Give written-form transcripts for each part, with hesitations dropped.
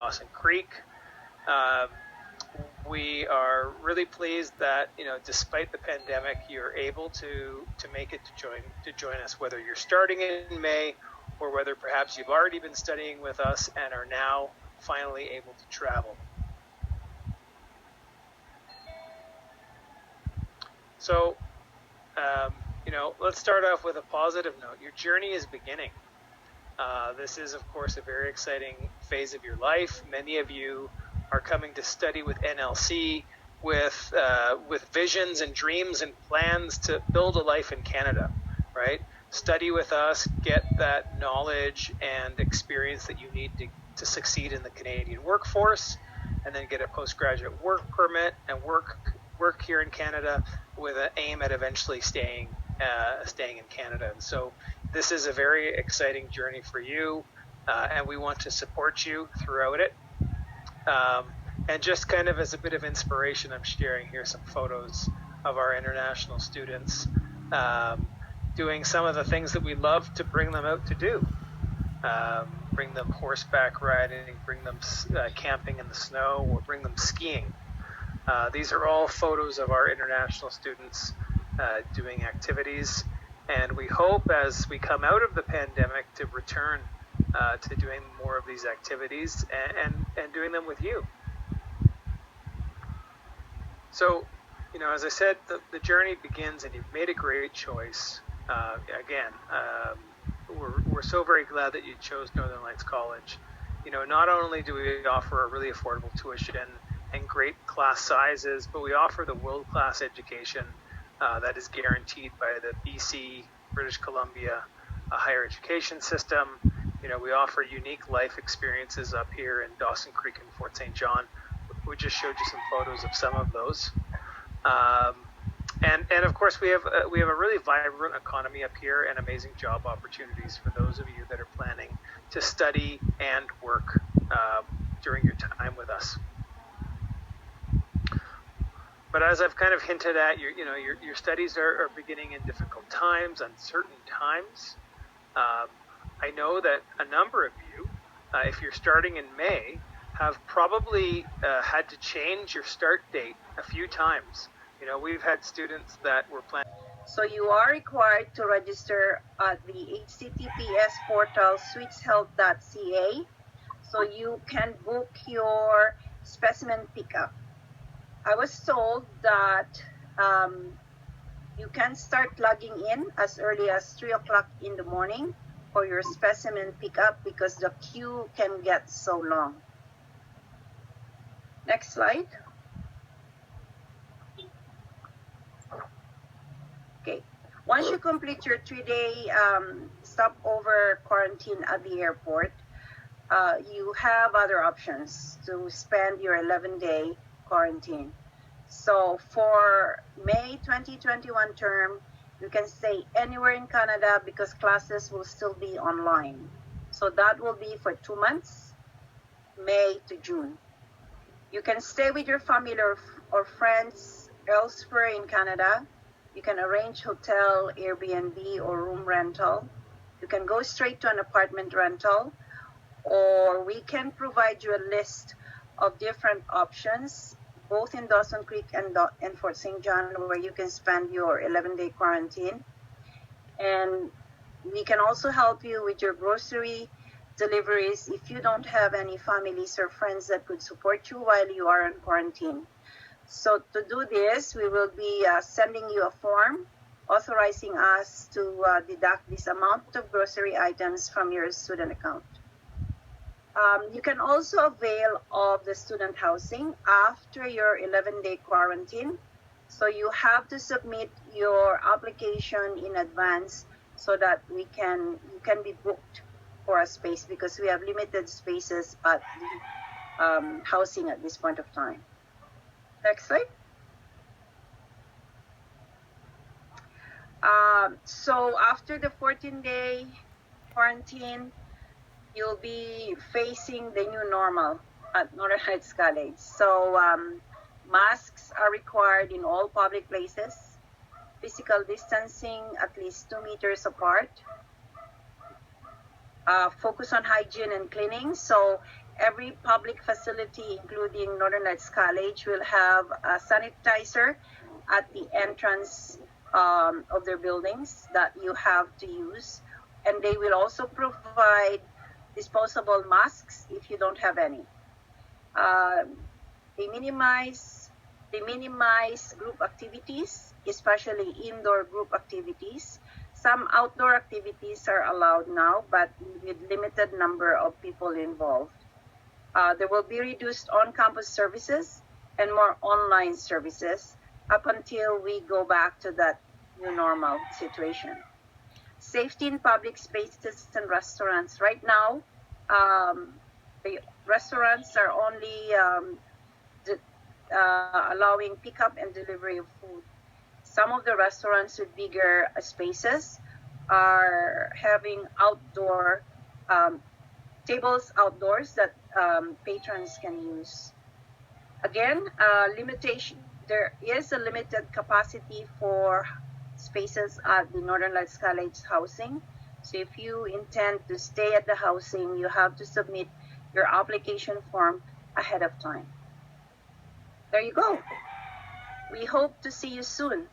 Dawson Creek. Um, we are really pleased that despite the pandemic, you're able to make it to join us, whether you're starting in May or whether perhaps you've already been studying with us and are now finally able to travel. So, let's start off with a positive note. Your journey is beginning. This is, of course, a very exciting phase of your life. Many of you are coming to study with NLC with visions and dreams and plans to build a life in Canada, right? Study with us, get that knowledge and experience that you need to succeed in the Canadian workforce, and then get a postgraduate work permit and work here in Canada with an aim at eventually staying in Canada. And so this is a very exciting journey for you, and we want to support you throughout it. And just kind of as a bit of inspiration, I'm sharing here some photos of our international students doing some of the things that we love to bring them out to do. Bring them horseback riding, bring them camping in the snow, or bring them skiing. These are all photos of our international students doing activities. And we hope as we come out of the pandemic to return to doing more of these activities and doing them with you. So, as I said, the journey begins and you've made a great choice. We're so very glad that you chose Northern Lights College. Not only do we offer a really affordable tuition and great class sizes, but we offer the world-class education that is guaranteed by the BC, British Columbia higher education system. We offer unique life experiences up here in Dawson Creek and Fort St. John. We just showed you some photos of some of those. And of course, we have a really vibrant economy up here and amazing job opportunities for those of you that are planning to study and work during your time with us. But as I've kind of hinted at, your studies are beginning in difficult times, uncertain times. I know that a number of you, if you're starting in May, have probably had to change your start date a few times. We've had students that were planning. So you are required to register at the https portal switchhealth.ca so you can book your specimen pickup. I was told that you can start logging in as early as 3 o'clock in the morning for your specimen pickup because the queue can get so long. Next slide. Okay. Once you complete your 3-day stopover quarantine at the airport, you have other options to spend your 11-day quarantine. So for May 2021 term, you can stay anywhere in Canada because classes will still be online. So that will be for 2 months, May to June. You can stay with your family or friends elsewhere in Canada. You can arrange hotel, Airbnb, or room rental. You can go straight to an apartment rental, or we can provide you a list of different options, both in Dawson Creek and Fort St. John, where you can spend your 11-day quarantine. And we can also help you with your grocery deliveries if you don't have any families or friends that could support you while you are in quarantine. So to do this, we will be sending you a form authorizing us to deduct this amount of grocery items from your student account. You can also avail of the student housing after your 11-day quarantine. So you have to submit your application in advance so that you can be booked for a space because we have limited spaces at the housing at this point of time. Next slide. So after the 14-day quarantine, you'll be facing the new normal at Northern Lights College. So masks are required in all public places, physical distancing at least 2 meters apart, focus on hygiene and cleaning. So Every public facility, including Northern Lights College, will have a sanitizer at the entrance of their buildings that you have to use. And they will also provide disposable masks if you don't have any. Uh, they minimize group activities, especially indoor group activities. Some outdoor activities are allowed now, but with limited number of people involved. There will be reduced on-campus services and more online services up until we go back to that new normal situation. Safety in public spaces and restaurants. Right now, the restaurants are only allowing pickup and delivery of food. Some of the restaurants with bigger spaces are having outdoor tables outdoors that patrons can use. Again, limitation. There is a limited capacity for spaces at the Northern Lights College housing. So if you intend to stay at the housing, you have to submit your application form ahead of time. There you go. We hope to see you soon.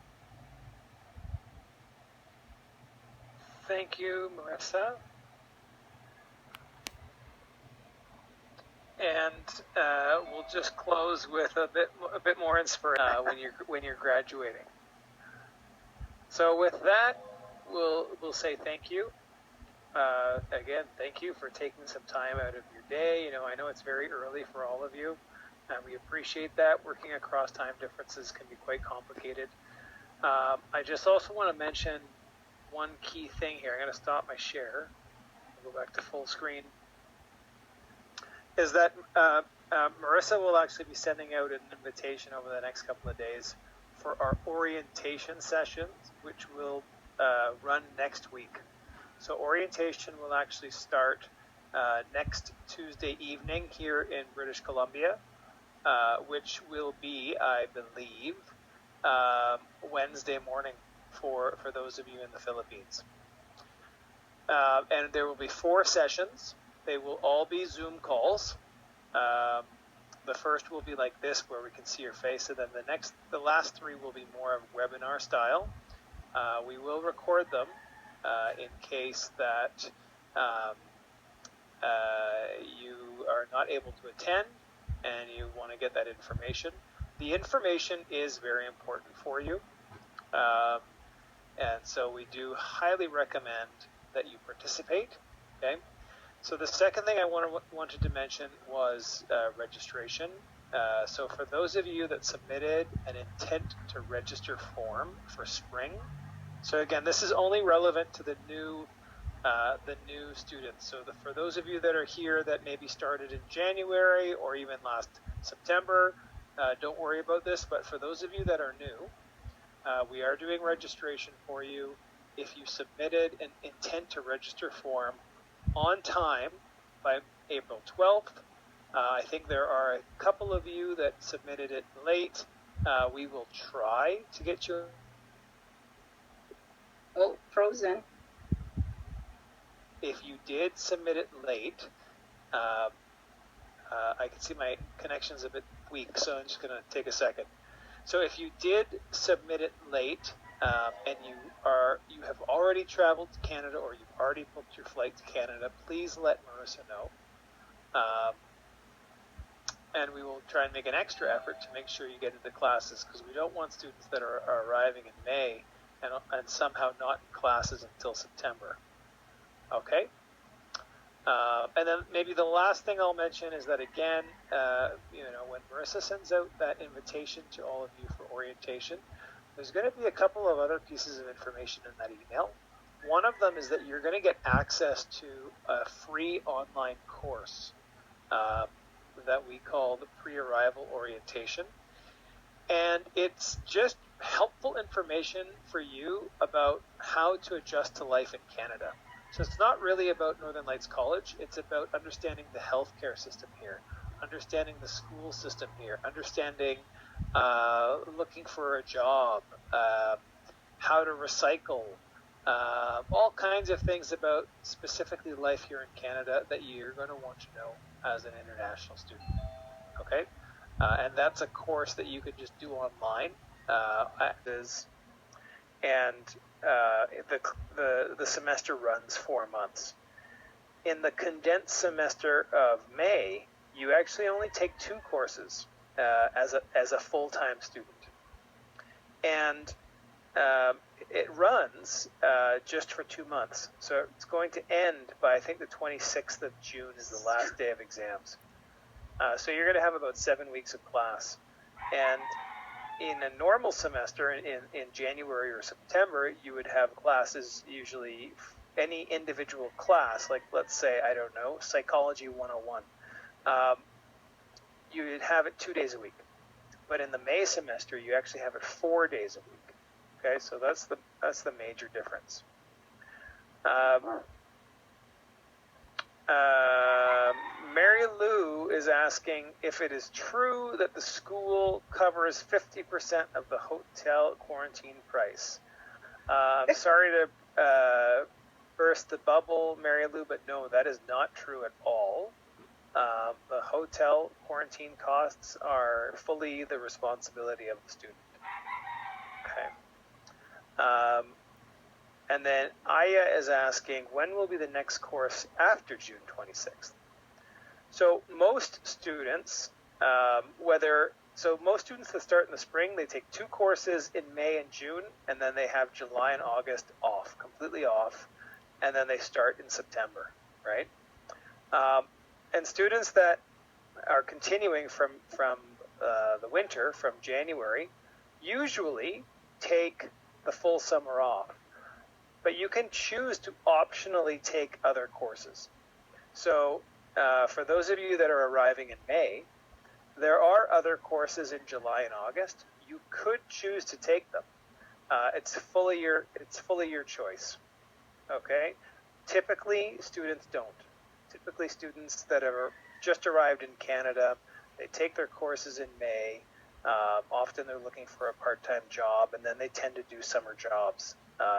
Thank you, Marissa. And we'll just close with a bit more inspiration when you're graduating. So with that, we'll say thank you. Again, thank you for taking some time out of your day. I know it's very early for all of you, and we appreciate that. Working across time differences can be quite complicated. I just also want to mention one key thing here. I'm going to stop my share. I'll go back to full screen. Is that Marissa will actually be sending out an invitation over the next couple of days for our orientation sessions, which will run next week. So orientation will actually start next Tuesday evening here in British Columbia, which will be, I believe, Wednesday morning for those of you in the Philippines. And there will be 4 sessions. They will all be Zoom calls. The first will be like this, where we can see your face, and then the last 3 will be more of webinar style. We will record them in case that you are not able to attend and you want to get that information. The information is very important for you, and so we do highly recommend that you participate. Okay. So the second thing I wanted to mention was registration. So for those of you that submitted an intent to register form for spring, so again, this is only relevant to the new students. So for those of you that are here that maybe started in January or even last September, don't worry about this. But for those of you that are new, we are doing registration for you. If you submitted an intent to register form on time by April 12th. I think there are a couple of you that submitted it late. We will try to get you. Oh, frozen. If you did submit it late, I can see my connection's a bit weak, so I'm just going to take a second. So if you did submit it late, and you have already traveled to Canada or you've already booked your flight to Canada, please let Marissa know. And we will try and make an extra effort to make sure you get into classes, because we don't want students that are arriving in May and somehow not in classes until September. Okay? And then maybe the last thing I'll mention is that, again, when Marissa sends out that invitation to all of you for orientation, there's going to be a couple of other pieces of information in that email. One of them is that you're going to get access to a free online course that we call the pre-arrival orientation. And it's just helpful information for you about how to adjust to life in Canada. So it's not really about Northern Lights College. It's about understanding the healthcare system here, understanding the school system here, understanding looking for a job, how to recycle, all kinds of things about specifically life here in Canada that you're going to want to know as an international student. Okay, and that's a course that you could just do online. And the semester runs 4 months. In the condensed semester of May, you actually only take 2 courses as a full-time student, and it runs just for 2 months. So it's going to end by, I think, the 26th of June is the last day of exams. So you're going to have about 7 weeks of class. And in a normal semester, in January or September, you would have classes, usually any individual class, like let's say, I don't know, Psychology 101. You would have it 2 days a week. But in the May semester, you actually have it 4 days a week. Okay, so that's the major difference. Mary Lou is asking if it is true that the school covers 50% of the hotel quarantine price. Sorry to burst the bubble, Mary Lou, but no, that is not true at all. The hotel quarantine costs are fully the responsibility of the student. Okay. And then Aya is asking, when will be the next course after June 26th? So most students, most students that start in the spring, they take 2 courses in May and June, and then they have July and August off, completely off, and then they start in September, right? And students that are continuing from the winter, from January, usually take the full summer off. But you can choose to optionally take other courses. So for those of you that are arriving in May, there are other courses in July and August. You could choose to take them. It's fully your choice. Okay? Typically, students don't. Typically, students that have just arrived in Canada, they take their courses in May. Often they're looking for a part-time job, and then they tend to do summer jobs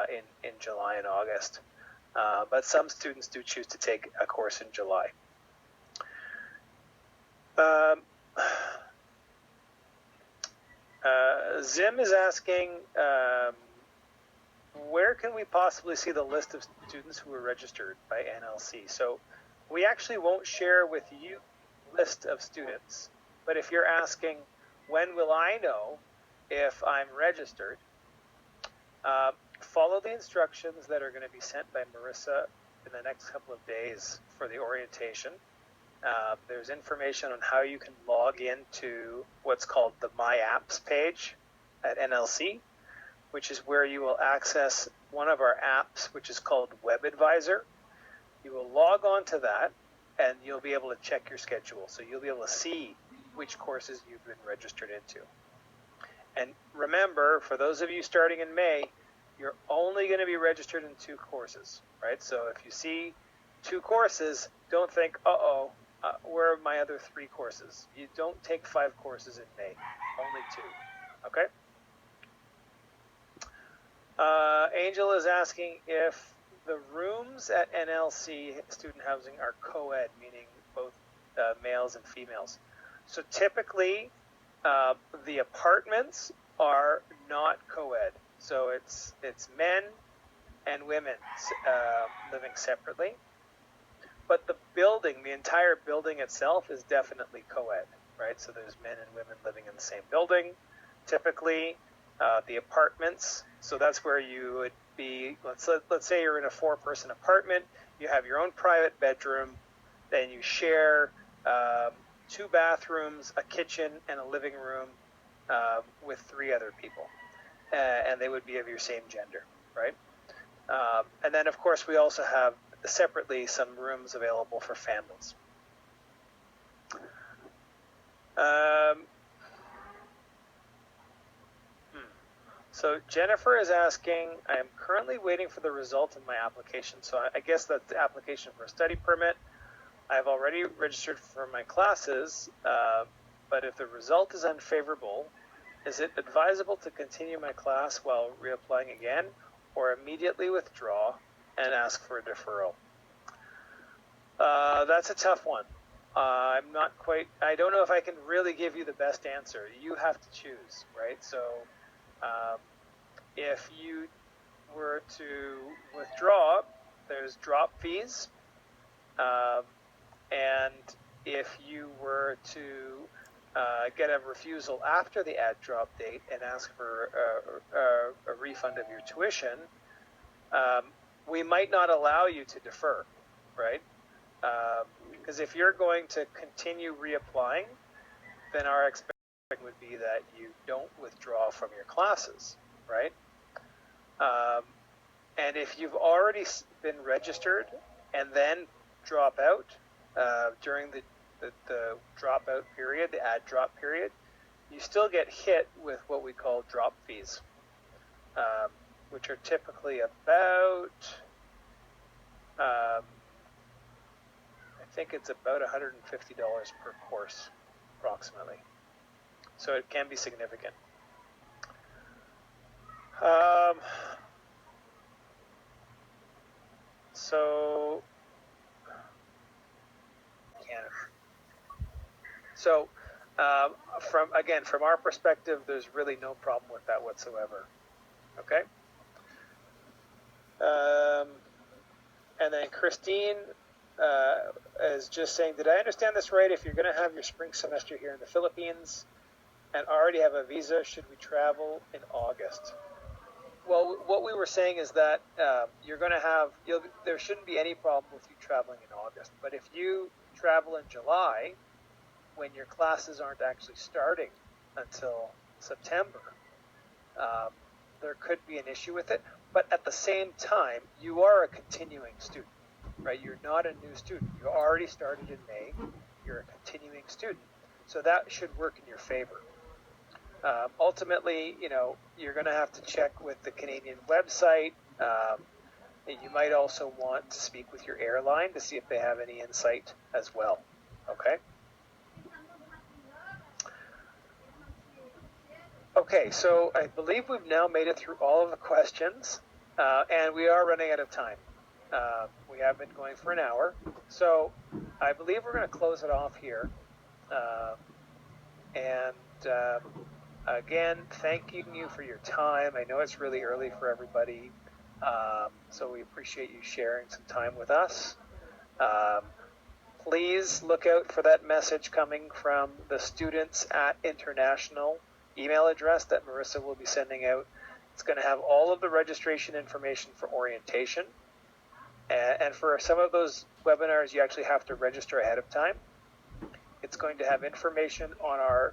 in July and August. But some students do choose to take a course in July. Zim is asking, where can we possibly see the list of students who were registered by NLC? So we actually won't share with you a list of students. But if you're asking, when will I know if I'm registered? Follow the instructions that are going to be sent by Marissa in the next couple of days for the orientation. There's information on how you can log into what's called the My Apps page at NLC, which is where you will access one of our apps, which is called Web Advisor. You will log on to that, and you'll be able to check your schedule. So you'll be able to see which courses you've been registered into. And remember, for those of you starting in May, you're only going to be registered in 2 courses, right? So if you see 2 courses, don't think, where are my other 3 courses? You don't take 5 courses in May, only 2, okay? Angel is asking if the rooms at NLC student housing are co-ed, meaning both males and females. So typically, the apartments are not co-ed. So it's men and women living separately. But the entire building itself is definitely co-ed, right? So there's men and women living in the same building. Typically, the apartments, so that's where you would be, let's say you're in a 4-person apartment, you have your own private bedroom, then you share 2 bathrooms, a kitchen, and a living room with 3 other people. And they would be of your same gender, right? And then, of course, we also have separately some rooms available for families. So Jennifer is asking, I am currently waiting for the result of my application. So I guess that's the application for a study permit. I've already registered for my classes, but if the result is unfavorable, is it advisable to continue my class while reapplying again? or immediately withdraw and ask for a deferral? That's a tough one. I don't know if I can really give you the best answer. You have to choose, right? So if you were to withdraw, there's drop fees. And if you were to get a refusal after the ad drop date and ask for a refund of your tuition, we might not allow you to defer, right? Because if you're going to continue reapplying, then our expectation would be that you don't withdraw from your classes, right? And if you've already been registered and then drop out during the dropout period, the ad drop period, you still get hit with what we call drop fees, which are typically about, I think it's about $150 per course, approximately. So it can be significant. From our perspective, there's really no problem with that whatsoever. Okay. And then Christine is just saying, did I understand this right? If you're going to have your spring semester here in the Philippines and already have a visa, should we travel in August? Well, what we were saying is that there shouldn't be any problem with you traveling in August. But if you travel in July, when your classes aren't actually starting until September, there could be an issue with it. But at the same time, you are a continuing student, right? You're not a new student. You already started in May. You're a continuing student. So that should work in your favor. Ultimately, you're going to have to check with the Canadian website. You might also want to speak with your airline to see if they have any insight as well. Okay? Okay, so I believe we've now made it through all of the questions, and we are running out of time. We have been going for an hour, so I believe we're going to close it off here. Again, thanking you for your time. I know it's really early for everybody, so we appreciate you sharing some time with us. Please look out for that message coming from the Students at International email address that Marissa will be sending out. It's going to have all of the registration information for orientation. And for some of those webinars, you actually have to register ahead of time. It's going to have information on our